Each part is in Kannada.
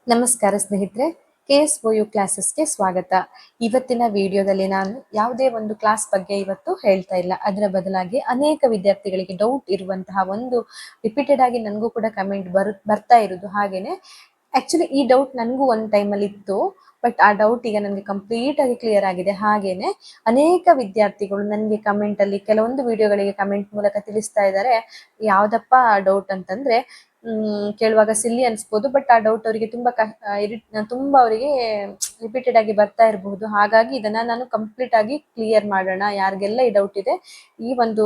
ನಮಸ್ಕಾರ ಸ್ನೇಹಿತರೆ, KSOU ಕ್ಲಾಸಸ್ಗೆ ಸ್ವಾಗತ. ಇವತ್ತಿನ ವಿಡಿಯೋದಲ್ಲಿ ನಾನು ಯಾವುದೇ ಒಂದು ಕ್ಲಾಸ್ ಬಗ್ಗೆ ಇವತ್ತು ಹೇಳ್ತಾ ಇಲ್ಲ. ಅದರ ಬದಲಾಗಿ ಅನೇಕ ವಿದ್ಯಾರ್ಥಿಗಳಿಗೆ ಡೌಟ್ ಇರುವಂತಹ ಒಂದು ರಿಪೀಟೆಡ್ ಆಗಿ ನನಗೂ ಕೂಡ ಕಮೆಂಟ್ ಬರ್ತಾ ಇರೋದು. ಹಾಗೇನೆ ಆಕ್ಚುಲಿ ಈ ಡೌಟ್ ನನಗೂ ಒಂದು ಟೈಮಲ್ಲಿ ಇತ್ತು, ಬಟ್ ಆ ಡೌಟ್ ಈಗ ನನಗೆ ಕಂಪ್ಲೀಟ್ ಆಗಿ ಕ್ಲಿಯರ್ ಆಗಿದೆ. ಹಾಗೇನೆ ಅನೇಕ ವಿದ್ಯಾರ್ಥಿಗಳು ನನಗೆ ಕಮೆಂಟ್ ಅಲ್ಲಿ ಕೆಲವೊಂದು ವಿಡಿಯೋಗಳಿಗೆ ಕಮೆಂಟ್ ಮೂಲಕ ತಿಳಿಸ್ತಾ ಇದ್ದಾರೆ. ಯಾವ್ದಪ್ಪ ಆ ಡೌಟ್ ಅಂತಂದ್ರೆ, ಕೇಳುವಾಗ ಸಿಲ್ಲಿ ಅನ್ಸ್ಬೋದು, ಬಟ್ ಆ ಡೌಟ್ ಅವರಿಗೆ ತುಂಬಾ ಅವರಿಗೆ ರಿಪೀಟೆಡ್ ಆಗಿ ಬರ್ತಾ ಇರಬಹುದು. ಹಾಗಾಗಿ ಇದನ್ನ ನಾನು ಕಂಪ್ಲೀಟ್ ಆಗಿ ಕ್ಲಿಯರ್ ಮಾಡೋಣ. ಯಾರಿಗೆಲ್ಲ ಈ ಡೌಟ್ ಇದೆ, ಈ ಒಂದು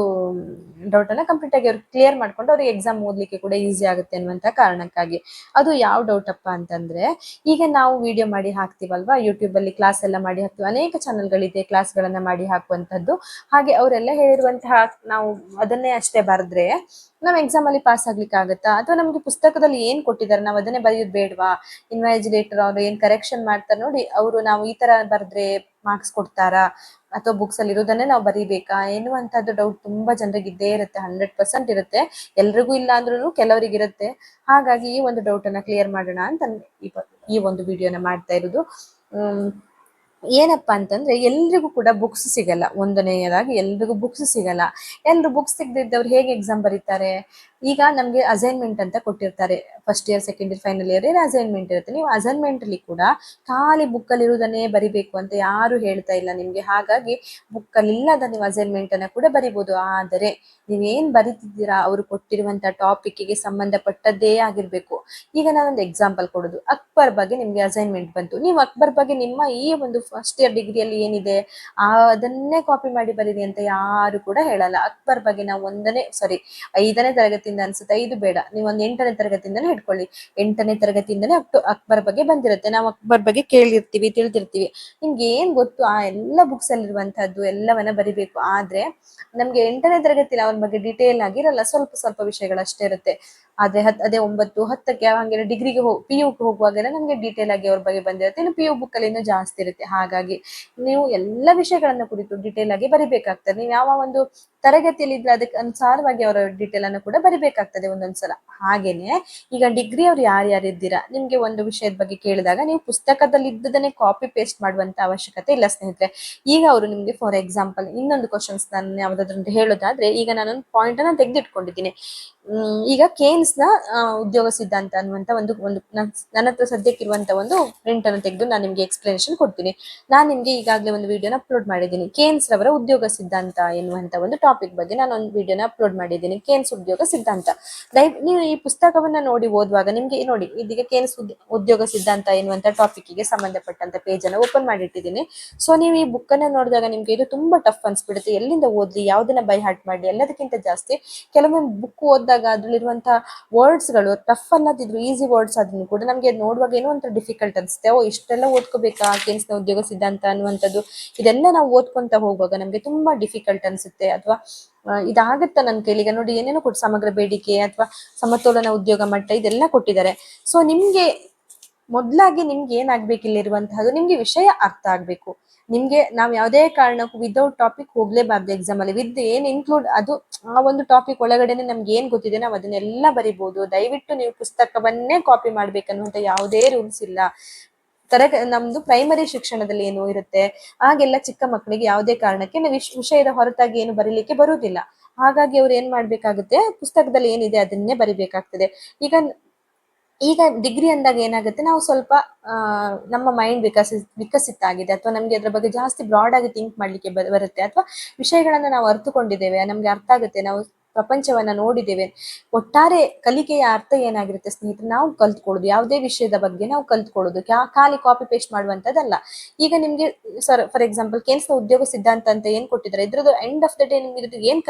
ಡೌಟ್ ಅನ್ನ ಕಂಪ್ಲೀಟ್ ಆಗಿ ಅವ್ರಿಗೆ ಕ್ಲಿಯರ್ ಮಾಡ್ಕೊಂಡು ಅವ್ರಿಗೆ ಎಕ್ಸಾಮ್ ಓದ್ಲಿಕ್ಕೆ ಕೂಡ ಈಸಿ ಆಗುತ್ತೆ ಅನ್ನುವಂತ ಕಾರಣಕ್ಕಾಗಿ. ಅದು ಯಾವ ಡೌಟ್ ಅಪ್ಪ ಅಂತಂದ್ರೆ, ಈಗ ನಾವು ವಿಡಿಯೋ ಮಾಡಿ ಹಾಕ್ತಿವಲ್ವಾ, ಯೂಟ್ಯೂಬ್ ಅಲ್ಲಿ ಕ್ಲಾಸ್ ಎಲ್ಲ ಮಾಡಿ ಹಾಕ್ತಿವಿ, ಅನೇಕ ಚಾನೆಲ್ಗಳಿದೆ ಕ್ಲಾಸ್ ಗಳನ್ನ ಮಾಡಿ ಹಾಕುವಂತದ್ದು. ಹಾಗೆ ಅವರೆಲ್ಲ ಹೇಳಿರುವಂತಹ ನಾವು ಅದನ್ನೇ ಅಷ್ಟೇ ಬರೆದ್ರೆ ನಾವ್ ಎಕ್ಸಾಮ್ ಅಲ್ಲಿ ಪಾಸ್ ಆಗ್ಲಿಕ್ಕೆ ಆಗುತ್ತಾ? ಅಥವಾ ನಮ್ಗೆ ಪುಸ್ತಕದಲ್ಲಿ ಏನ್ ಕೊಟ್ಟಿದ್ದಾರೆ ನಾವ್ ಅದನ್ನೇ ಬರೆಯೋದು ಬೇಡವಾ? ಇನ್ವಾಜಿಲೇಟರ್ ಅವ್ರು ಏನ್ ಕರೆಕ್ಷನ್ ಮಾಡ್ತಾರೆ ನೋಡಿ, ಅವರು ನಾವು ಈ ತರ ಬರ್ದ್ರೆ ಮಾರ್ಕ್ಸ್ ಕೊಡ್ತಾರಾ, ಅಥವಾ ಬುಕ್ಸ್ ಅಲ್ಲಿ ಇರೋದನ್ನೇ ನಾವು ಬರೀಬೇಕಾ ಎನ್ನುವಂತದ್ದು ಡೌಟ್ ತುಂಬಾ ಜನರಿಗೆ ಇದ್ದೇ ಇರುತ್ತೆ. 100% ಇರುತ್ತೆ. ಎಲ್ರಿಗೂ ಇಲ್ಲ ಅಂದ್ರೂ ಕೆಲವರಿಗೆ ಇರುತ್ತೆ. ಹಾಗಾಗಿ ಈ ಒಂದು ಡೌಟ್ ಅನ್ನ ಕ್ಲಿಯರ್ ಮಾಡೋಣ ಅಂತ ಈ ಒಂದು ವಿಡಿಯೋನ ಮಾಡ್ತಾ ಇರೋದು. ಏನಪ್ಪಾ ಅಂತಂದ್ರೆ, ಎಲ್ರಿಗೂ ಕೂಡ ಬುಕ್ಸ್ ಸಿಗಲ್ಲ. ಒಂದನೆಯದಾಗಿ ಎಲ್ರಿಗೂ ಬುಕ್ಸ್ ಸಿಗಲ್ಲ. ಎಲ್ರು ಬುಕ್ಸ್ ಸಿಗದಿದ್ದವ್ರು ಹೇಗೆ ಎಕ್ಸಾಮ್ ಬರೀತಾರೆ? ಈಗ ನಮ್ಗೆ ಅಸೈನ್ಮೆಂಟ್ ಅಂತ ಕೊಟ್ಟಿರ್ತಾರೆ. First year, second year, final year assignment ಇರುತ್ತೆ. ನೀವು ಅಸೈನ್ಮೆಂಟ್ ಅಲ್ಲಿ ಕೂಡ ಖಾಲಿ ಬುಕ್ ಅಲ್ಲಿ ಇರುವುದನ್ನೇ ಬರಿಬೇಕು ಅಂತ ಯಾರು ಹೇಳ್ತಾ ಇಲ್ಲ ನಿಮ್ಗೆ. ಹಾಗಾಗಿ ಬುಕ್ ಅಲ್ಲಿ ಇಲ್ಲದ ನೀವು ಅಸೈನ್ಮೆಂಟ್ ಅನ್ನ ಕೂಡ ಬರಿಬಹುದು. ಆದರೆ ನೀವೇನ್ ಬರಿತಿದ್ದೀರಾ ಅವರು ಕೊಟ್ಟಿರುವಂತ ಟಾಪಿಕ್ ಗೆ ಸಂಬಂಧಪಟ್ಟದ್ದೇ ಆಗಿರ್ಬೇಕು. ಈಗ ನಾನೊಂದು ಎಕ್ಸಾಂಪಲ್ ಕೊಡೋದು, ಅಕ್ಬರ್ ಬಗ್ಗೆ ನಿಮ್ಗೆ ಅಸೈನ್ಮೆಂಟ್ ಬಂತು. ನೀವು ಅಕ್ಬರ್ ಬಗ್ಗೆ ನಿಮ್ಮ ಈ ಒಂದು ಫಸ್ಟ್ ಇಯರ್ ಡಿಗ್ರಿಯಲ್ಲಿ ಏನಿದೆ ಅದನ್ನೇ ಕಾಪಿ ಮಾಡಿ ಬರೀರಿ ಅಂತ ಯಾರು ಕೂಡ ಹೇಳಲ್ಲ. ಅಕ್ಬರ್ ಬಗ್ಗೆ ನಾವು 5ನೇ ತರಗತಿಯಿಂದ ಅನ್ಸುತ್ತೆ, 5 ಬೇಡ, ನೀವು ಒಂದು 8ನೇ ತರಗತಿಯಿಂದನೇ ಹಿಡ್ಕೊಳ್ಳಿ. 8ನೇ ತರಗತಿಯಿಂದನೇ ಅಕ್ಬರ್ ಬಗ್ಗೆ ಬಂದಿರುತ್ತೆ. ನಾವು ಅಕ್ಬರ್ ಬಗ್ಗೆ ಕೇಳಿರ್ತೀವಿ, ತಿಳಿದಿರ್ತೀವಿ. ನಿಮ್ಗೆ ಏನ್ ಗೊತ್ತು ಆ ಎಲ್ಲ ಬುಕ್ಸ್ ಅಲ್ಲಿರುವಂತಹದ್ದು ಎಲ್ಲವನ್ನ ಬರಿಬೇಕು. ಆದ್ರೆ ನಮ್ಗೆ 8ನೇ ತರಗತಿಲಿ ಅವನ ಬಗ್ಗೆ ಡಿಟೇಲ್ ಆಗಿರಲ್ಲ, ಸ್ವಲ್ಪ ಸ್ವಲ್ಪ ವಿಷಯಗಳಷ್ಟೇ ಇರುತ್ತೆ. ಆದ್ರೆ ಅದೇ 9, 10ಕ್ಕೆ ಹಂಗೆ ಡಿಗ್ರಿಗೆ PU ಹೋಗುವಾಗೆಲ್ಲ ನಮ್ಗೆ ಡೀಟೇಲ್ ಆಗಿ ಅವ್ರ ಬಗ್ಗೆ ಬಂದಿರುತ್ತೆ. ಇನ್ನು PU ಬುಕ್ ಅಲ್ಲಿ ಇನ್ನೂ ಜಾಸ್ತಿ ಇರುತ್ತೆ. ಹಾಗಾಗಿ ನೀವು ಎಲ್ಲ ವಿಷಯಗಳನ್ನ ಕುರಿತು ಡಿಟೇಲ್ ಆಗಿ ಬರಿಬೇಕಾಗ್ತದೆ. ನೀವು ಯಾವ ಒಂದು ತರಗತಿಯಲ್ಲಿ ಇದ್ರೆ ಅದಕ್ಕೆ ಅನುಸಾರವಾಗಿ ಅವರ ಡಿಟೇಲ್ ಅನ್ನು ಕೂಡ ಬರಿಬೇಕಾಗ್ತದೆ ಒಂದೊಂದ್ಸಲ. ಹಾಗೇನೆ ಈಗ ಡಿಗ್ರಿ ಅವ್ರು ಯಾರ್ಯಾರು ಇದ್ದೀರಾ, ನಿಮ್ಗೆ ಒಂದು ವಿಷಯದ ಬಗ್ಗೆ ಕೇಳಿದಾಗ ನೀವು ಪುಸ್ತಕದಲ್ಲಿ ಇದ್ದದನ್ನೇ ಕಾಪಿ ಪೇಸ್ಟ್ ಮಾಡುವಂತ ಅವಶ್ಯಕತೆ ಇಲ್ಲ ಸ್ನೇಹಿತರೆ. ಈಗ ಅವರು ನಿಮ್ಗೆ ಫಾರ್ ಎಕ್ಸಾಂಪಲ್ ಇನ್ನೊಂದು ಕ್ವಶನ್ಸ್ ನಾನು ಯಾವ್ದಾದ್ರು ಹೇಳೋದಾದ್ರೆ, ಈಗ ನಾನೊಂದು ಪಾಯಿಂಟ್ ಅನ್ನ ತೆಗೆದಿಟ್ಕೊಂಡಿದ್ದೀನಿ. ಈಗ ಕೇನ್ಸ್ ನ ಉದ್ಯೋಗ ಸಿದ್ಧಾಂತ ಅನ್ನುವಂತ ಒಂದು ನನ್ನ ಹತ್ರ ಸದ್ಯಕ್ಕಿರುವಂತ ಒಂದು ಪ್ರಿಂಟ್ ಅನ್ನು ತೆಗೆದು ನಾನು ನಿಮ್ಗೆ ಎಕ್ಸ್ಪ್ಲನೇಷನ್ ಕೊಡ್ತೀನಿ. ನಾನು ನಿಮ್ಗೆ ಈಗಾಗಲೇ ಒಂದು ವಿಡಿಯೋನ ಅಪ್ಲೋಡ್ ಮಾಡಿದ್ದೀನಿ. ಕೇನ್ಸ್ ರವರ ಉದ್ಯೋಗ ಸಿದ್ಧಾಂತ ಎನ್ನುವಂತ ಒಂದು ಟಾಪಿಕ್ ಬಗ್ಗೆ ನಾನು ಒಂದು ವಿಡಿಯೋನ ಅಪ್ಲೋಡ್ ಮಾಡಿದ್ದೀನಿ. ಕೇನ್ಸ್ ಉದ್ಯೋಗ ಸಿದ್ಧಾಂತ. ನೀವು ಈ ಪುಸ್ತಕವನ್ನ ನೋಡಿ ಓದುವಾಗ ನಿಮ್ಗೆ ನೋಡಿ, ಇದೀಗ ಕೇನ್ಸ್ ಉದ್ಯೋಗ ಸಿದ್ಧಾಂತ ಎನ್ನುವಂತ ಟಾಪಿಕ್ ಗೆ ಸಂಬಂಧಪಟ್ಟಂತ ಪೇಜ್ ಅನ್ನ ಓಪನ್ ಮಾಡಿಟ್ಟಿದ್ದೀನಿ. ಸೊ ನೀವು ಈ ಬುಕ್ ಅನ್ನ ನೋಡಿದಾಗ ನಿಮ್ಗೆ ಇದು ತುಂಬಾ ಟಫ್ ಅನ್ಸ್ಬಿಡುತ್ತೆ. ಎಲ್ಲಿಂದ ಓದ್ಲಿ, ಯಾವ್ದನ್ನ ಬೈ ಹಾರ್ಟ್ ಮಾಡ್ಲಿ? ಎಲ್ಲದಕ್ಕಿಂತ ಜಾಸ್ತಿ ಕೆಲವೊಮ್ಮೆ ಬುಕ್ ಓದಿದಾಗ ಅದ್ರಲ್ಲಿರುವಂತಹ ವರ್ಡ್ಸ್ ಗಳು ಟಫ್ ಅಲ್ಲದಿದ್ರು ಈಸಿ ವರ್ಡ್ಸ್ ಆದ್ರೂ ಕೂಡ ನಮ್ಗೆ ನೋಡುವಾಗ ಏನೋ ಒಂಥರ ಡಿಫಿಕಲ್ಟ್ ಅನ್ಸುತ್ತೆ. ಇಷ್ಟೆಲ್ಲ ಓದ್ಕೋಬೇಕಾ ಕೇನ್ಸ್ ನ ಉದ್ಯೋಗ ಸಿದ್ಧಾಂತ ಅನ್ನುವಂಥದ್ದು? ಇದೆಲ್ಲ ನಾವು ಓದ್ಕೊಂತ ಹೋಗುವಾಗ ನಮ್ಗೆ ತುಂಬಾ ಡಿಫಿಕಲ್ಟ್ ಅನ್ಸುತ್ತೆ. ಅಥವಾ ಇದಾಗತ್ತ ನನ್ನ ಕೈಲಿ. ಈಗ ನೋಡಿ, ಏನೇನೋ ಕೊಟ್ಟು ಸಮಗ್ರ ಬೇಡಿಕೆ ಅಥವಾ ಸಮತೋಲನ ಉದ್ಯೋಗ ಮಟ್ಟ ಇದೆಲ್ಲ ಕೊಟ್ಟಿದ್ದಾರೆ. ಸೊ ನಿಮ್ಗೆ ಮೊದ್ಲಾಗಿ ನಿಮ್ಗೆ ಏನಾಗ್ಬೇಕು, ಇಲ್ಲಿರುವಂತಹದ್ದು ನಿಮ್ಗೆ ವಿಷಯ ಅರ್ಥ ಆಗ್ಬೇಕು. ನಿಮ್ಗೆ ನಾವ್ ಯಾವ್ದೇ ಕಾರಣಕ್ಕೂ ವಿದೌಟ್ ಟಾಪಿಕ್ ಹೋಗ್ಲೇಬಾರ್ದು ಎಕ್ಸಾಮ್ ಅಲ್ಲಿ. ವಿತ್ ಏನ್ ಇನ್ಕ್ಲೂಡ್ ಅದು ಆ ಒಂದು ಟಾಪಿಕ್ ಒಳಗಡೆನೆ ನಮ್ಗೆ ಏನ್ ಗೊತ್ತಿದೆ ನಾವ್ ಅದನ್ನೆಲ್ಲ ಬರಿಬಹುದು. ದಯವಿಟ್ಟು ನೀವು ಪುಸ್ತಕವನ್ನೇ ಕಾಪಿ ಮಾಡ್ಬೇಕನ್ನುವಂತ ಯಾವುದೇ ರೂಲ್ಸ್ ಇಲ್ಲ. ನಮ್ದು ಪ್ರೈಮರಿ ಶಿಕ್ಷಣದಲ್ಲಿ ಏನು ಇರುತ್ತೆ ಹಾಗೆಲ್ಲ ಚಿಕ್ಕ ಮಕ್ಕಳಿಗೆ ಯಾವುದೇ ಕಾರಣಕ್ಕೆ ನಾವು ವಿಷಯದ ಹೊರತಾಗಿ ಏನು ಬರೀಲಿಕ್ಕೆ ಬರುವುದಿಲ್ಲ. ಹಾಗಾಗಿ ಅವ್ರು ಏನ್ ಮಾಡ್ಬೇಕಾಗುತ್ತೆ, ಪುಸ್ತಕದಲ್ಲಿ ಏನಿದೆ ಅದನ್ನೇ ಬರಿಬೇಕಾಗ್ತದೆ. ಈಗ ಡಿಗ್ರಿ ಅಂದಾಗ ಏನಾಗುತ್ತೆ, ನಾವು ಸ್ವಲ್ಪ ನಮ್ಮ ಮೈಂಡ್ ವಿಕಸಿತ ಆಗಿದೆ, ಅಥವಾ ನಮ್ಗೆ ಅದ್ರ ಬಗ್ಗೆ ಜಾಸ್ತಿ ಬ್ರಾಡ್ ಆಗಿ ಥಿಂಕ್ ಮಾಡ್ಲಿಕ್ಕೆ ಬರುತ್ತೆ, ಅಥವಾ ವಿಷಯಗಳನ್ನ ನಾವು ಅರ್ಥಕೊಂಡಿದ್ದೇವೆ, ನಮ್ಗೆ ಅರ್ಥ ಆಗುತ್ತೆ, ನಾವು ಪ್ರಪಂಚವನ್ನ ನೋಡಿದ್ದೇವೆ. ಒಟ್ಟಾರೆ ಕಲಿಕೆಯ ಅರ್ಥ ಏನಾಗಿರುತ್ತೆ ಸ್ನೇಹಿತರೆ, ನಾವು ಕಲ್ತ್ಕೊಳ್ಳೋದು ಯಾವುದೇ ವಿಷಯದ ಬಗ್ಗೆ ನಾವು ಕಲ್ತ್ಕೊಳ್ಳೋದು, ಖಾಲಿ ಕಾಪಿ ಪೇಸ್ಟ್ ಮಾಡುವಂತದ್ದಲ್ಲ. ಈಗ ನಿಮ್ಗೆ ಫಾರ್ ಎಕ್ಸಾಂಪಲ್ ಕೇನ್ಸ್ ನ ಉದ್ಯೋಗ ಸಿದ್ಧಾಂತ ಅಂತ ಏನ್ ಕೊಟ್ಟಿದ್ದಾರೆ, ಇದ್ರದ್ದು ಎಂಡ್ ಆಫ್ ದ ಡೇ ನಿಮ್ಗೆ ಏನ್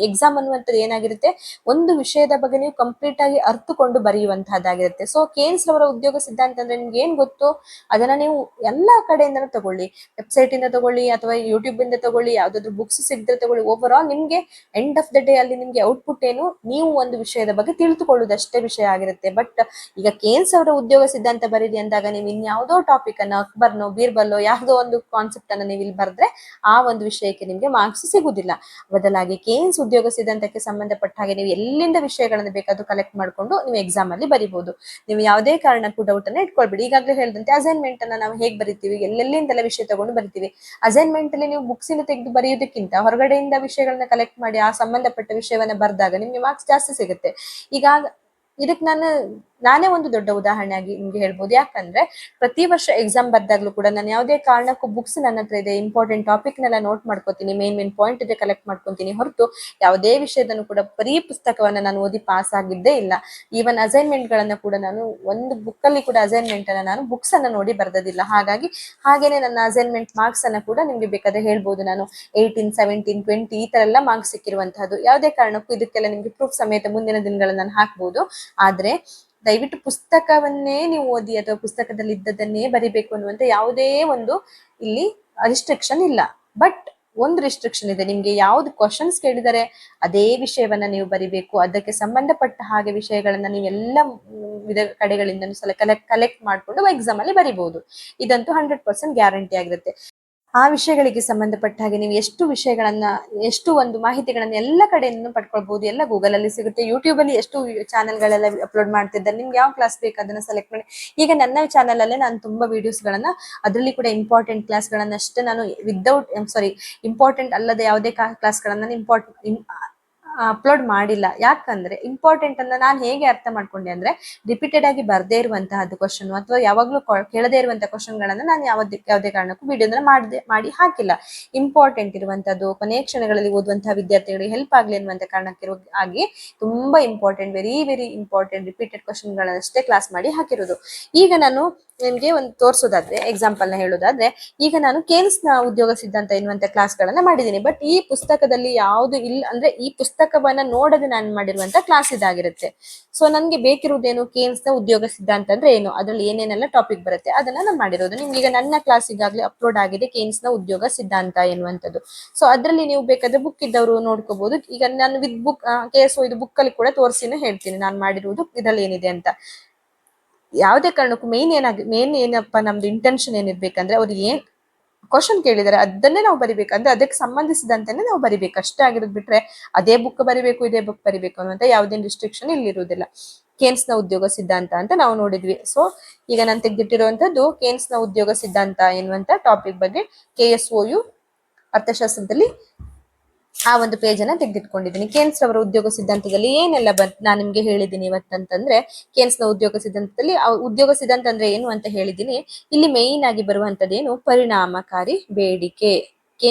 ಎಕ್ಸಾಮ್ ಅನ್ನುವಂಥದ್ದು ಏನಾಗಿರುತ್ತೆ, ಒಂದು ವಿಷಯದ ಬಗ್ಗೆ ನೀವು ಕಂಪ್ಲೀಟ್ ಆಗಿ ಅರ್ಥಕೊಂಡು ಬರೆಯುವಂತಹದ್ದಾಗಿರುತ್ತೆ. ಸೊ ಕೇನ್ಸ್ ಅವರ ಉದ್ಯೋಗ ಸಿದ್ಧಾಂತ ಅಂದ್ರೆ ನಿಮ್ಗೆ ಏನ್ ಗೊತ್ತು ಅದನ್ನ ನೀವು ಎಲ್ಲಾ ಕಡೆಯಿಂದನೂ ತಗೊಳ್ಳಿ, ವೆಬ್ಸೈಟ್ ಇಂದ ತಗೊಳ್ಳಿ ಅಥವಾ ಯೂಟ್ಯೂಬ್ ಇಂದ ತಗೊಳ್ಳಿ, ಯಾವ್ದಾದ್ರು ಬುಕ್ಸ್ ಸಿಗದ್ರೆ ತಗೊಳ್ಳಿ. ಓವರ್ ಆಲ್ ನಿಮ್ಗೆ ಎಂಡ್ ಆಫ್ ದ ಡೇ ಅಲ್ಲಿ ಅಲ್ಲಿ ನಿಮ್ಗೆ ಔಟ್ಪುಟ್ ಏನು, ನೀವು ಒಂದು ವಿಷಯದ ಬಗ್ಗೆ ತಿಳಿದುಕೊಳ್ಳುವುದಷ್ಟೇ ವಿಷಯ ಆಗಿರುತ್ತೆ. ಬಟ್ ಈಗ ಕೇನ್ಸ್ ಅವರ ಉದ್ಯೋಗ ಸಿದ್ಧಾಂತ ಬರೀರಿ ಅಂದಾಗ ನೀವು ಇನ್ಯಾವುದೋ ಟಾಪಿಕ್ ಅನ್ನ, ಅಕ್ಬರ್ನೋ ಬೀರ್ಬಲ್ಲೋ ಯಾವುದೋ ಒಂದು ಕಾನ್ಸೆಪ್ಟ್ ಅನ್ನ ನೀವು ಇಲ್ಲಿ ಬರೆದ್ರೆ ಆ ಒಂದು ವಿಷಯಕ್ಕೆ ನಿಮ್ಗೆ ಮಾರ್ಕ್ಸ್ ಸಿಗುದಿಲ್ಲ. ಬದಲಾಗಿ ಕೇನ್ಸ್ ಉದ್ಯೋಗ ಸಿದ್ಧಾಂತಕ್ಕೆ ಸಂಬಂಧಪಟ್ಟ ಹಾಗೆ ನೀವು ಎಲ್ಲಿಂದ ವಿಷಯಗಳನ್ನು ಬೇಕಾದ್ರೂ ಕಲೆಕ್ಟ್ ಮಾಡ್ಕೊಂಡು ನೀವು ಎಕ್ಸಾಮ್ ಅಲ್ಲಿ ಬರಿಬಹುದು. ನೀವು ಯಾವುದೇ ಕಾರಣಕ್ಕೂ ಡೌಟ್ ಅನ್ನ ಇಟ್ಕೊಳ್ಬೇಡಿ. ಈಗಾಗಲೇ ಹೇಳಿದಂತೆ ಅಸೈನ್ಮೆಂಟ್ ಅನ್ನ ನಾವು ಹೇಗೆ ಬರಿತೀವಿ, ಎಲ್ಲೆಲ್ಲಿಂದೆಲ್ಲ ವಿಷಯ ತಗೊಂಡು ಬರಿತೀವಿ. ಅಸೈನ್ಮೆಂಟ್ ಅಲ್ಲಿ ನೀವು ಬುಕ್ಸ್ ಇಂದ ತೆಗೆದು ಬರೆಯೋದಕ್ಕಿಂತ ಹೊರಗಡೆಯಿಂದ ವಿಷಯಗಳನ್ನ ಕಲೆಕ್ಟ್ ಮಾಡಿ ಆ ಸಂಬಂಧಪಟ್ಟ ವಿಷಯವನ್ನ ಬರೆದಾಗ ನಿಮ್ಗೆ ಮಾರ್ಕ್ಸ್ ಜಾಸ್ತಿ ಸಿಗುತ್ತೆ. ಈಗ ಇದಕ್ಕೆ ನಾನೇ ಒಂದು ದೊಡ್ಡ ಉದಾಹರಣೆಯಾಗಿ ನಿಮ್ಗೆ ಹೇಳ್ಬೋದು. ಯಾಕಂದ್ರೆ ಪ್ರತಿ ವರ್ಷ ಎಕ್ಸಾಮ್ ಬರ್ದಾಗ್ಲೂ ಕೂಡ ನಾನು ಯಾವುದೇ ಕಾರಣಕ್ಕೂ ಬುಕ್ಸ್ ನನ್ನ ಹತ್ರ ಇದೆ, ಇಂಪಾರ್ಟೆಂಟ್ ಟಾಪಿಕ್ ನೆಲ್ಲ ನೋಟ್ ಮಾಡ್ಕೋತೀನಿ, ಮೇನ್ ಪಾಯಿಂಟ್ ಇದೆ ಕಲೆಕ್ಟ್ ಮಾಡ್ಕೊಂತೀನಿ ಹೊರತು ಯಾವುದೇ ವಿಷಯದನ್ನು ಕೂಡ ಬರೀ ಪುಸ್ತಕವನ್ನ ನಾನು ಓದಿ ಪಾಸ್ ಆಗಿದ್ದೇ ಇಲ್ಲ. ಈವನ್ ಅಸೈನ್ಮೆಂಟ್ ಗಳನ್ನ ಕೂಡ ನಾನು ಒಂದು ಬುಕ್ ಅಲ್ಲಿ ಕೂಡ ಅಸೈನ್ಮೆಂಟ್ ಅನ್ನ ನಾನು ಬುಕ್ಸ್ ಅನ್ನ ನೋಡಿ ಬರ್ದದಿಲ್ಲ. ಹಾಗೇನೆ ನನ್ನ ಅಸೈನ್ಮೆಂಟ್ ಮಾರ್ಕ್ಸ್ ಅನ್ನ ಕೂಡ ನಿಮ್ಗೆ ಬೇಕಾದ್ರೆ ಹೇಳ್ಬೋದು. ನಾನು 18, 17, 20 ಈ ತರ ಎಲ್ಲ ಮಾರ್ಕ್ಸ್ ಸಿಕ್ಕಿರುವಂತಹದ್ದು. ಯಾವುದೇ ಕಾರಣಕ್ಕೂ ಇದಕ್ಕೆಲ್ಲ ನಿಮ್ಗೆ ಪ್ರೂಫ್ ಸಮೇತ ಮುಂದಿನ ದಿನಗಳಲ್ಲಿ ನಾನು ಹಾಕ್ಬಹುದು. ಆದ್ರೆ ದಯವಿಟ್ಟು ಪುಸ್ತಕವನ್ನೇ ನೀವು ಓದಿ ಅಥವಾ ಪುಸ್ತಕದಲ್ಲಿ ಇದ್ದದನ್ನೇ ಬರಿಬೇಕು ಅನ್ನುವಂತ ಯಾವುದೇ ಒಂದು ಇಲ್ಲಿ ರಿಸ್ಟ್ರಿಕ್ಷನ್ ಇಲ್ಲ. ಬಟ್ ಒಂದು ರಿಸ್ಟ್ರಿಕ್ಷನ್ ಇದೆ, ನಿಮ್ಗೆ ಯಾವ್ದು ಕ್ವಶನ್ಸ್ ಕೇಳಿದರೆ ಅದೇ ವಿಷಯವನ್ನ ನೀವು ಬರಿಬೇಕು. ಅದಕ್ಕೆ ಸಂಬಂಧಪಟ್ಟ ಹಾಗೆ ವಿಷಯಗಳನ್ನ ನೀವೆಲ್ಲ ವಿಧ ಕಡೆಗಳಿಂದ ಕಲೆಕ್ಟ್ ಮಾಡ್ಕೊಂಡು ಎಕ್ಸಾಮ್ ಅಲ್ಲಿ ಬರಿಬಹುದು. ಇದಂತೂ 100% ಗ್ಯಾರಂಟಿ ಆಗಿರುತ್ತೆ. ಆ ವಿಷಯಗಳಿಗೆ ಸಂಬಂಧಪಟ್ಟ ಹಾಗೆ ನೀವು ಎಷ್ಟು ಒಂದು ಮಾಹಿತಿಗಳನ್ನ ಎಲ್ಲ ಕಡೆಯಿಂದ ಪಡ್ಕೊಳ್ಬಹುದು. ಎಲ್ಲ ಗೂಗಲ್ ಅಲ್ಲಿ ಸಿಗುತ್ತೆ, ಯೂಟ್ಯೂಬ್ ಅಲ್ಲಿ ಎಷ್ಟು ಚಾನೆಲ್ ಗಳೆಲ್ಲ ಅಪ್ಲೋಡ್ ಮಾಡ್ತಿದ್ದಾರೆ. ನಿಮ್ಗೆ ಯಾವ ಕ್ಲಾಸ್ ಬೇಕು ಅದನ್ನ ಸೆಲೆಕ್ಟ್ ಮಾಡಿ. ಈಗ ನನ್ನ ಚಾನೆಲ್ ಅಲ್ಲೇ ನಾನು ತುಂಬಾ ವಿಡಿಯೋಸ್ ಗಳನ್ನ, ಅದರಲ್ಲಿ ಕೂಡ ಇಂಪಾರ್ಟೆಂಟ್ ಕ್ಲಾಸ್ ಗಳನ್ನ ಅಷ್ಟೇ ನಾನು ಇಂಪಾರ್ಟೆಂಟ್ ಅಲ್ಲದೆ ಯಾವುದೇ ಕ್ಲಾಸ್ ಗಳನ್ನ ಅಪ್ಲೋಡ್ ಮಾಡಿಲ್ಲ. ಯಾಕಂದ್ರೆ ಇಂಪಾರ್ಟೆಂಟ್ ಅನ್ನ ನಾನು ಹೇಗೆ ಅರ್ಥ ಮಾಡ್ಕೊಂಡೆ ಅಂದ್ರೆ, ರಿಪೀಟೆಡ್ ಆಗಿ ಬರ್ದೇ ಇರುವಂತಹದ್ದು ಕ್ವಶನ್ ಅಥವಾ ಯಾವಾಗ್ಲೂ ಕೇಳದೇ ಇರುವಂತಹ ಕ್ವಶನ್ ಗಳನ್ನ ನಾನು ಯಾವುದೇ ಕಾರಣಕ್ಕೂ ವಿಡಿಯೋನ ಮಾಡಿ ಹಾಕಿಲ್ಲ. ಇಂಪಾರ್ಟೆಂಟ್ ಇರುವಂತದ್ದು, ಕೊನೆಯ ಕ್ಷಣಗಳಲ್ಲಿ ಓದುವಂತಹ ವಿದ್ಯಾರ್ಥಿಗಳಿಗೆ ಹೆಲ್ಪ್ ಆಗ್ಲಿ ಅನ್ನುವಂತ ಕಾರಣಕ್ಕಾಗಿ ತುಂಬಾ important, very very important repeated question ಗಳನ್ನಷ್ಟೇ ಕ್ಲಾಸ್ ಮಾಡಿ ಹಾಕಿರೋದು. ಈಗ ನಾನು ನಿಮ್ಗೆ ಒಂದು ತೋರಿಸೋದಾದ್ರೆ, ಎಕ್ಸಾಂಪಲ್ ನ ಹೇಳೋದಾದ್ರೆ, ಈಗ ನಾನು ಕೇನ್ಸ್ ನ ಉದ್ಯೋಗ ಸಿದ್ಧಾಂತ ಎನ್ನುವಂತ ಕ್ಲಾಸ್ ಗಳನ್ನ ಮಾಡಿದ್ದೀನಿ. ಬಟ್ ಈ ಪುಸ್ತಕದಲ್ಲಿ ಯಾವುದು ಇಲ್ಲ, ಅಂದ್ರೆ ಈ ಪುಸ್ತಕವನ್ನ ನೋಡದೆ ನಾನು ಮಾಡಿರುವಂತ ಕ್ಲಾಸ್ ಇದಾಗಿರುತ್ತೆ. ಸೊ ನನ್ಗೆ ಬೇಕಿರುವುದೇನು, ಕೇನ್ಸ್ ನ ಉದ್ಯೋಗ ಸಿದ್ಧಾಂತ ಅಂದ್ರೆ ಏನು, ಅದ್ರಲ್ಲಿ ಏನೇನೆಲ್ಲ ಟಾಪಿಕ್ ಬರುತ್ತೆ ಅದನ್ನ ನಾನು ಮಾಡಿರೋದು. ನಿಮ್ಗೆ ಈಗ ನನ್ನ ಕ್ಲಾಸ್ ಈಗಾಗಲೇ ಅಪ್ಲೋಡ್ ಆಗಿದೆ, ಕೇನ್ಸ್ ನ ಉದ್ಯೋಗ ಸಿದ್ಧಾಂತ ಎನ್ನುವಂಥದ್ದು. ಸೊ ಅದ್ರಲ್ಲಿ ನೀವು ಬೇಕಾದ್ರೆ ಬುಕ್ ಇದ್ದವರು ನೋಡ್ಕೋಬಹುದು. ಈಗ ನಾನು ವಿತ್ ಬುಕ್ ಇದು ಬುಕ್ ಅಲ್ಲಿ ಕೂಡ ತೋರಿಸಿನೂ ಹೇಳ್ತೀನಿ ನಾನು ಮಾಡಿರುವುದು ಇದ್ರಲ್ಲಿ ಏನಿದೆ ಅಂತ. ಯಾವುದೇ ಕಾರಣಕ್ಕೂ ಮೇನ್ ಏನಪ್ಪ ನಮ್ದು ಇಂಟೆನ್ಷನ್ ಏನಿರ್ಬೇಕಂದ್ರೆ, ಅವ್ರು ಏನ್ ಕ್ವಶನ್ ಕೇಳಿದಾರೆ ಅದನ್ನೇ ನಾವು ಬರಿಬೇಕು, ಅಂದ್ರೆ ಅದಕ್ಕೆ ಸಂಬಂಧಿಸಿದಂತೆನೆ ನಾವು ಬರಿಬೇಕು ಅಷ್ಟೇ ಆಗಿರೋದು. ಬಿಟ್ರೆ ಅದೇ ಬುಕ್ ಬರಿಬೇಕು ಇದೇ ಬುಕ್ ಬರಿಬೇಕು ಅನ್ನುವಂತ ಯಾವುದೇನು ರಿಸ್ಟ್ರಿಕ್ಷನ್ ಇಲ್ಲಿ ಇರುವುದಿಲ್ಲ. ಕೇನ್ಸ್ ನ ಉದ್ಯೋಗ ಸಿದ್ಧಾಂತ ಅಂತ ನಾವು ನೋಡಿದ್ವಿ. ಸೊ ಈಗ ನಾನು ತೆಗೆದಿಟ್ಟಿರುವಂತದ್ದು ಕೇನ್ಸ್ ನ ಉದ್ಯೋಗ ಸಿದ್ಧಾಂತ ಎನ್ನುವಂತ ಟಾಪಿಕ್ ಬಗ್ಗೆ KSOU ಅರ್ಥಶಾಸ್ತ್ರದಲ್ಲಿ ಆ ಒಂದು ಪೇಜ್ ಅನ್ನ ತೆಗೆದಿಟ್ಕೊಂಡಿದ್ದೀನಿ. ಕೇನ್ಸ್ ಅವರ ಉದ್ಯೋಗ ಸಿದ್ಧಾಂತದಲ್ಲಿ ಏನೆಲ್ಲ ನಾನು ನಿಮ್ಗೆ ಹೇಳಿದ್ದೀನಿ ಇವತ್ತಂತಂದ್ರೆ, ಕೇನ್ಸ್ ನ ಉದ್ಯೋಗ ಸಿದ್ಧಾಂತದಲ್ಲಿ ಉದ್ಯೋಗ ಸಿದ್ಧಾಂತ ಅಂದ್ರೆ ಏನು ಅಂತ ಹೇಳಿದ್ದೀನಿ. ಇಲ್ಲಿ ಮೇಯ್ನ್ ಆಗಿ ಬರುವಂತದ್ದೇನು, ಪರಿಣಾಮಕಾರಿ ಬೇಡಿಕೆ.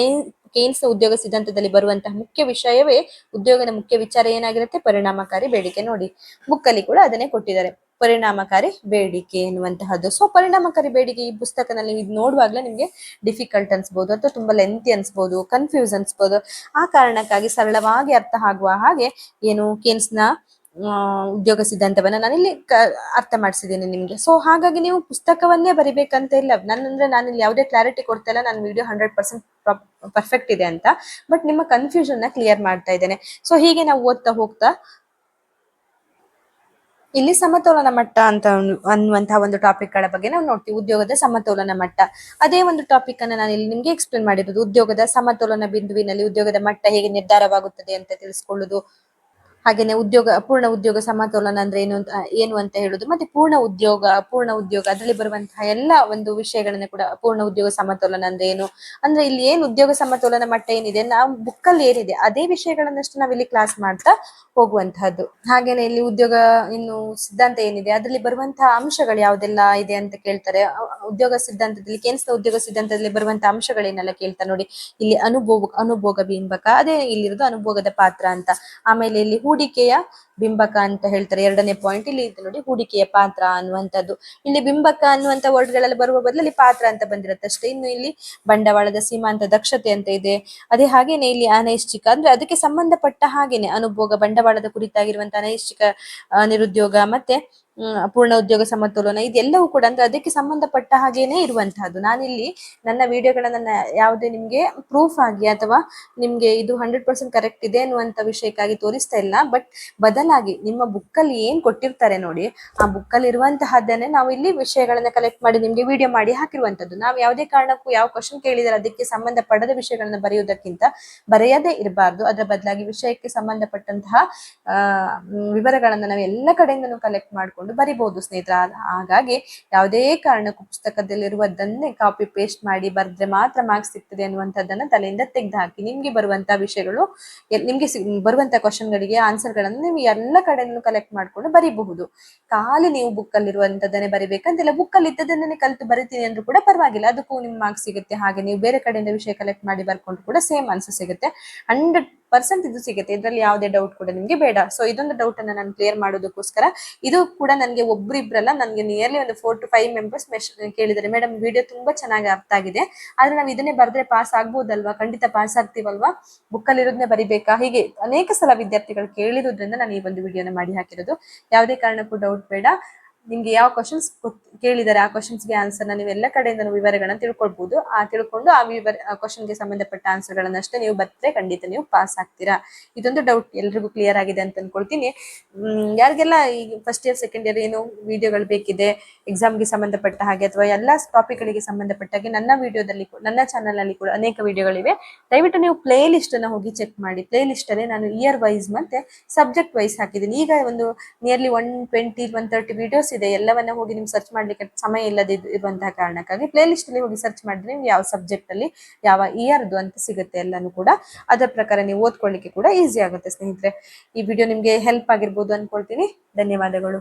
ಕೇನ್ಸ್ ನ ಉದ್ಯೋಗ ಸಿದ್ಧಾಂತದಲ್ಲಿ ಬರುವಂತಹ ಮುಖ್ಯ ವಿಷಯವೇ, ಉದ್ಯೋಗದ ಮುಖ್ಯ ವಿಚಾರ ಏನಾಗಿರುತ್ತೆ, ಪರಿಣಾಮಕಾರಿ ಬೇಡಿಕೆ. ನೋಡಿ ಬುಕ್ ಅಲ್ಲಿ ಕೂಡ ಅದನ್ನೇ ಕೊಟ್ಟಿದ್ದಾರೆ, ಪರಿಣಾಮಕಾರಿ ಬೇಡಿಕೆ ಎನ್ನುವಂತಹದ್ದು. ಸೊ ಪರಿಣಾಮಕಾರಿ ಬೇಡಿಕೆ ಈ ಪುಸ್ತಕದಲ್ಲಿ ಇದು ನೋಡುವಾಗ್ಲೇ ನಿಮ್ಗೆ ಡಿಫಿಕಲ್ಟ್ ಅನ್ಸ್ಬೋದು ಅಥವಾ ತುಂಬಾ ಲೆಂತಿ ಅನ್ಸ್ಬೋದು, ಕನ್ಫ್ಯೂಸ್ ಅನ್ಸ್ಬೋದು. ಆ ಕಾರಣಕ್ಕಾಗಿ ಸರಳವಾಗಿ ಅರ್ಥ ಆಗುವ ಹಾಗೆ ಏನು ಕೇನ್ಸ್ ನ ಉದ್ಯೋಗ ಸಿದ್ಧಾಂತವನ್ನ ನಾನಿಲ್ಲಿ ಅರ್ಥ ಮಾಡಿಸಿದ್ದೀನಿ ನಿಮ್ಗೆ. ಸೊ ಹಾಗಾಗಿ ನೀವು ಪುಸ್ತಕವನ್ನೇ ಬರಿಬೇಕಂತ ಇಲ್ಲ. ನಾನಿಲ್ಲಿ ಯಾವುದೇ ಕ್ಲಾರಿಟಿ ಕೊಡ್ತಾ ಇಲ್ಲ, ನಾನು ವಿಡಿಯೋ 100% ಪರ್ಫೆಕ್ಟ್ ಇದೆ ಅಂತ, ಬಟ್ ನಿಮ್ಮ ಕನ್ಫ್ಯೂಷನ್ ನ ಕ್ಲಿಯರ್ ಮಾಡ್ತಾ ಇದ್ದೇನೆ. ಸೊ ಹೀಗೆ ನಾವು ಓದ್ತಾ ಹೋಗ್ತಾ ಇಲ್ಲಿ ಸಮತೋಲನ ಮಟ್ಟ ಅಂತ ಅನ್ನುವಂತಹ ಒಂದು ಟಾಪಿಕ್ ಗಳ ಬಗ್ಗೆ ನಾವು ನೋಡ್ತೀವಿ. ಉದ್ಯೋಗದ ಸಮತೋಲನ ಮಟ್ಟ, ಅದೇ ಒಂದು ಟಾಪಿಕ್ ಅನ್ನ ನಾನು ಇಲ್ಲಿ ನಿಮ್ಗೆ ಎಕ್ಸ್ಪ್ಲೇನ್ ಮಾಡಿರೋದು. ಉದ್ಯೋಗದ ಸಮತೋಲನ ಬಿಂದುವಿನಲ್ಲಿ ಉದ್ಯೋಗದ ಮಟ್ಟ ಹೇಗೆ ನಿರ್ಧಾರವಾಗುತ್ತದೆ ಅಂತ ತಿಳಿಸ್ಕೊಳ್ಳುದು, ಹಾಗೇನೆ ಪೂರ್ಣ ಉದ್ಯೋಗ ಸಮತೋಲನ ಅಂದ್ರೆ ಏನು ಅಂತ ಹೇಳುದು, ಮತ್ತೆ ಪೂರ್ಣ ಉದ್ಯೋಗ ಅದರಲ್ಲಿ ಬರುವಂತಹ ಎಲ್ಲ ಒಂದು ವಿಷಯಗಳನ್ನ ಕೂಡ, ಪೂರ್ಣ ಉದ್ಯೋಗ ಸಮತೋಲನ ಅಂದ್ರೆ ಏನು, ಅಂದ್ರೆ ಇಲ್ಲಿ ಏನು ಉದ್ಯೋಗ ಸಮತೋಲನ ಮಟ್ಟ ಏನಿದೆ, ನಾವು ಬುಕ್ ಅಲ್ಲಿ ಏನಿದೆ ಅದೇ ವಿಷಯಗಳನ್ನಷ್ಟು ನಾವಿಲ್ಲಿ ಕ್ಲಾಸ್ ಮಾಡ್ತಾ ಹೋಗುವಂತಹದ್ದು. ಹಾಗೇನೆ ಇಲ್ಲಿ ಉದ್ಯೋಗ ಇನ್ನು ಸಿದ್ಧಾಂತ ಏನಿದೆ ಅದರಲ್ಲಿ ಬರುವಂತಹ ಅಂಶಗಳು ಯಾವ್ದೆಲ್ಲ ಇದೆ ಅಂತ ಕೇಳ್ತಾರೆ. ಉದ್ಯೋಗ ಸಿದ್ಧಾಂತದಲ್ಲಿ, ಕೇನ್ಸ್ ನ ಉದ್ಯೋಗ ಸಿದ್ಧಾಂತದಲ್ಲಿ ಬರುವಂತಹ ಅಂಶಗಳೇನೆಲ್ಲ ಕೇಳ್ತಾರೆ ನೋಡಿ. ಇಲ್ಲಿ ಅನುಭೋಗ ಬಿಂಬಕ, ಅದೇ ಇಲ್ಲಿರೋದು ಅನುಭೋಗದ ಪಾತ್ರ ಅಂತ. ಆಮೇಲೆ ಇಲ್ಲಿ ಹೂಡಿಕೆಯ ಬಿಂಬಕ ಅಂತ ಹೇಳ್ತಾರೆ. ಎರಡನೇ ಪಾಯಿಂಟ್ ಇಲ್ಲಿ ಇದೆ ನೋಡಿ, ಹೂಡಿಕೆಯ ಪಾತ್ರ ಅನ್ನುವಂಥದ್ದು. ಇಲ್ಲಿ ಬಿಂಬಕ ಅನ್ನುವಂಥ ವರ್ಡ್ಗಳಲ್ಲಿ ಬರುವ ಬದಲಲ್ಲಿ ಪಾತ್ರ ಅಂತ ಬಂದಿರುತ್ತೆ ಅಷ್ಟೇ. ಇನ್ನು ಇಲ್ಲಿ ಬಂಡವಾಳದ ಸೀಮಾಂತ ದಕ್ಷತೆ ಅಂತ ಇದೆ. ಅದೇ ಹಾಗೇನೆ ಇಲ್ಲಿ ಅನೈಶ್ಚಿಕ ಅಂದ್ರೆ ಅದಕ್ಕೆ ಸಂಬಂಧಪಟ್ಟ ಹಾಗೇನೆ ಅನುಭೋಗ, ಬಂಡವಾಳದ ಕುರಿತಾಗಿರುವಂತಹ ಅನೈಶ್ಚಿಕ ನಿರುದ್ಯೋಗ, ಮತ್ತೆ ಪೂರ್ಣ ಉದ್ಯೋಗ ಸಮತೋಲನ, ಇದೆಲ್ಲವೂ ಕೂಡ ಅಂದ್ರೆ ಅದಕ್ಕೆ ಸಂಬಂಧಪಟ್ಟ ಹಾಗೇನೆ ಇರುವಂತಹದ್ದು. ನಾನಿಲ್ಲಿ ನನ್ನ ವಿಡಿಯೋಗಳನ್ನ ಯಾವುದೇ ನಿಮ್ಗೆ ಪ್ರೂಫ್ ಆಗಿ ಅಥವಾ ನಿಮ್ಗೆ ಇದು 100% ಕರೆಕ್ಟ್ ಇದೆ ಅನ್ನುವಂತ ವಿಷಯಕ್ಕಾಗಿ ತೋರಿಸ್ತಾ ಇಲ್ಲ. ಬಟ್ ಬದಲಾಗಿ ನಿಮ್ಮ ಬುಕ್ ಅಲ್ಲಿ ಏನ್ ಕೊಟ್ಟಿರ್ತಾರೆ ನೋಡಿ, ಆ ಬುಕ್ ಅಲ್ಲಿ ಇರುವಂತಹದ್ದನ್ನೇ ನಾವು ಇಲ್ಲಿ ವಿಷಯಗಳನ್ನ ಕಲೆಕ್ಟ್ ಮಾಡಿ ನಿಮ್ಗೆ ವಿಡಿಯೋ ಮಾಡಿ ಹಾಕಿರುವಂತದ್ದು. ನಾವು ಯಾವುದೇ ಕಾರಣಕ್ಕೂ ಯಾವ ಕ್ವಶನ್ ಕೇಳಿದರೆ ಅದಕ್ಕೆ ಸಂಬಂಧಪಡದ ವಿಷಯಗಳನ್ನ ಬರೆಯುವುದಕ್ಕಿಂತ ಬರೆಯದೇ ಇರಬಾರ್ದು. ಅದರ ಬದಲಾಗಿ ವಿಷಯಕ್ಕೆ ಸಂಬಂಧಪಟ್ಟಂತಹ ವಿವರಗಳನ್ನ ನಾವು ಎಲ್ಲ ಕಡೆಯಿಂದನೂ ಕಲೆಕ್ಟ್ ಮಾಡ್ಕೊಂಡು ಬರಿಬಹುದು ಸ್ನೇಹಿತರ. ಹಾಗಾಗಿ ಯಾವುದೇ ಕಾರಣಕ್ಕೂ ಪುಸ್ತಕದಲ್ಲಿರುವುದನ್ನೇ ಕಾಪಿ ಪೇಸ್ಟ್ ಮಾಡಿ ಬರೆದ್ರೆ ಮಾತ್ರ ಮಾರ್ಕ್ಸ್ ಸಿಗ್ತದೆ ಅನ್ನುವಂಥದ್ದನ್ನ ತಲೆಯಿಂದ ತೆಗೆದು ಹಾಕಿ. ನಿಮ್ಗೆ ಬರುವಂತಹ ವಿಷಯಗಳು, ನಿಮ್ಗೆ ಬರುವಂತಹ ಕ್ವಶನ್ಗಳಿಗೆ ಆನ್ಸರ್ಗಳನ್ನು ನೀವು ಎಲ್ಲ ಕಡೆಯನ್ನು ಕಲೆಕ್ಟ್ ಮಾಡ್ಕೊಂಡು ಬರೀಬಹುದು. ಖಾಲಿ ನೀವು ಬುಕ್ ಅಲ್ಲಿರುವಂತದನ್ನೇ ಬರಿಬೇಕಂತಿಲ್ಲ. ಬುಕ್ ಅಲ್ಲಿ ಇದ್ದದನ್ನೇ ಕಲಿತು ಬರಿತೀನಿ ಅಂದ್ರೂ ಕೂಡ ಪರವಾಗಿಲ್ಲ, ಅದಕ್ಕೂ ನಿಮ್ ಮಾರ್ಕ್ಸ್ ಸಿಗುತ್ತೆ. ಹಾಗೆ ನೀವು ಬೇರೆ ಕಡೆಯಿಂದ ವಿಷಯ ಕಲೆಕ್ಟ್ ಮಾಡಿ ಬರ್ಕೊಂಡು ಕೂಡ ಸೇಮ್ ಆನ್ಸರ್ ಸಿಗುತ್ತೆ. 100% ಇದು ಸಿಗುತ್ತೆ, ಇದರಲ್ಲಿ ಯಾವುದೇ ಡೌಟ್ ಕೂಡ ನಿಮ್ಗೆ ಬೇಡ. ಸೊ ಇದೊಂದು ಡೌಟ್ ಅನ್ನ ನಾನು ಕ್ಲಿಯರ್ ಮಾಡೋದಕ್ಕೋಸ್ಕರ, ಇದು ಕೂಡ ನನಗೆ ಒಬ್ರಿಬ್ರಲ್ಲ, ನನಗೆ ನಿಯರ್ಲಿ ಒಂದು 4 to 5 ಮೆಂಬರ್ಸ್ ಕೇಳಿದ್ದಾರೆ, ಮೇಡಮ್ ವಿಡಿಯೋ ತುಂಬಾ ಚೆನ್ನಾಗಿ ಅರ್ಥ ಆಗಿದೆ, ಆದ್ರೆ ನಾವು ಇದನ್ನೇ ಬರ್ದ್ರೆ ಪಾಸ್ ಆಗ್ಬೋದಲ್ವಾ, ಖಂಡಿತ ಪಾಸ್ ಆಗ್ತೀವಲ್ವಾ, ಬುಕ್ ಅಲ್ಲಿ ಇರೋದನ್ನೇ ಬರಿಬೇಕಾ, ಹೀಗೆ ಅನೇಕ ಸಲ ವಿದ್ಯಾರ್ಥಿಗಳು ಕೇಳಿರೋದ್ರಿಂದ ನಾನು ಈ ಒಂದು ವಿಡಿಯೋನ ಮಾಡಿ ಹಾಕಿರೋದು. ಯಾವುದೇ ಕಾರಣಕ್ಕೂ ಡೌಟ್ ಬೇಡ. ನಿಮ್ಗೆ ಯಾವ ಕ್ವಶನ್ಸ್ ಕೇಳಿದ್ದಾರೆ ಆ ಕ್ವಶನ್ಸ್ಗೆ ಆನ್ಸರ್ನ ನೀವು ಎಲ್ಲ ಕಡೆಯಿಂದ ವಿವರಗಳನ್ನ ತಿಳ್ಕೊಳ್ಬಹುದು. ತಿಳ್ಕೊಂಡು ಆ ಕ್ವಶನ್ಗೆ ಸಂಬಂಧಪಟ್ಟ ಆನ್ಸರ್ಗಳನ್ನಷ್ಟೇ ನೀವು ಬರ್ತಾರೆ, ಖಂಡಿತ ನೀವು ಪಾಸ್ ಆಗ್ತೀರಾ. ಇದೊಂದು ಡೌಟ್ ಎಲ್ರಿಗೂ ಕ್ಲಿಯರ್ ಆಗಿದೆ ಅಂತ ಅನ್ಕೊಳ್ತೀನಿ. ಯಾರಿಗೆಲ್ಲ ಈಗ ಫಸ್ಟ್ ಇಯರ್ ಸೆಕೆಂಡ್ ಇಯರ್ ಏನು ವಿಡಿಯೋಗಳು ಬೇಕಿದೆ ಎಕ್ಸಾಮ್ಗೆ ಸಂಬಂಧಪಟ್ಟ ಹಾಗೆ ಅಥವಾ ಎಲ್ಲಾ ಟಾಪಿಕ್ಗಳಿಗೆ ಸಂಬಂಧಪಟ್ಟ ಹಾಗೆ ನನ್ನ ವಿಡಿಯೋದಲ್ಲಿ, ನನ್ನ ಚಾನಲ್ ಅಲ್ಲಿ ಕೂಡ ಅನೇಕ ವಿಡಿಯೋಗಳಿವೆ. ದಯವಿಟ್ಟು ನೀವು ಪ್ಲೇ ಲಿಸ್ಟ್ ಅನ್ನ ಹೋಗಿ ಚೆಕ್ ಮಾಡಿ. ಪ್ಲೇ ಲಿಸ್ಟ್ ಅಲ್ಲಿ ನಾನು ಇಯರ್ ವೈಸ್ ಮತ್ತೆ ಸಬ್ಜೆಕ್ಟ್ ವೈಸ್ ಹಾಕಿದ್ದೀನಿ. ಈಗ ಒಂದು ನಿಯರ್ಲಿ 120-130 ವಿಡಿಯೋಸ್ ಇದೆ. ಎಲ್ಲವನ್ನ ಹೋಗಿ ನಿಮ್ಗೆ ಸರ್ಚ್ ಮಾಡ್ಲಿಕ್ಕೆ ಸಮಯ ಇಲ್ಲದೆ ಇರುವಂತಹ ಕಾರಣಕ್ಕಾಗಿ ಪ್ಲೇ ಲಿಸ್ಟ್ ಅಲ್ಲಿ ಹೋಗಿ ಸರ್ಚ್ ಮಾಡಿದ್ರೆ ನೀವು ಯಾವ ಸಬ್ಜೆಕ್ಟ್ ಅಲ್ಲಿ ಯಾವ ಇಯರ್ದು ಅಂತ ಸಿಗುತ್ತೆ ಎಲ್ಲಾನು ಕೂಡ. ಅದರ ಪ್ರಕಾರ ನೀವು ಓದ್ಕೊಳ್ಳಿಕ್ಕೆ ಕೂಡ ಈಸಿ ಆಗುತ್ತೆ ಸ್ನೇಹಿತರೆ. ಈ ವಿಡಿಯೋ ನಿಮ್ಗೆ ಹೆಲ್ಪ್ ಆಗಿರ್ಬೋದು ಅನ್ಕೊಳ್ತೀನಿ. ಧನ್ಯವಾದಗಳು.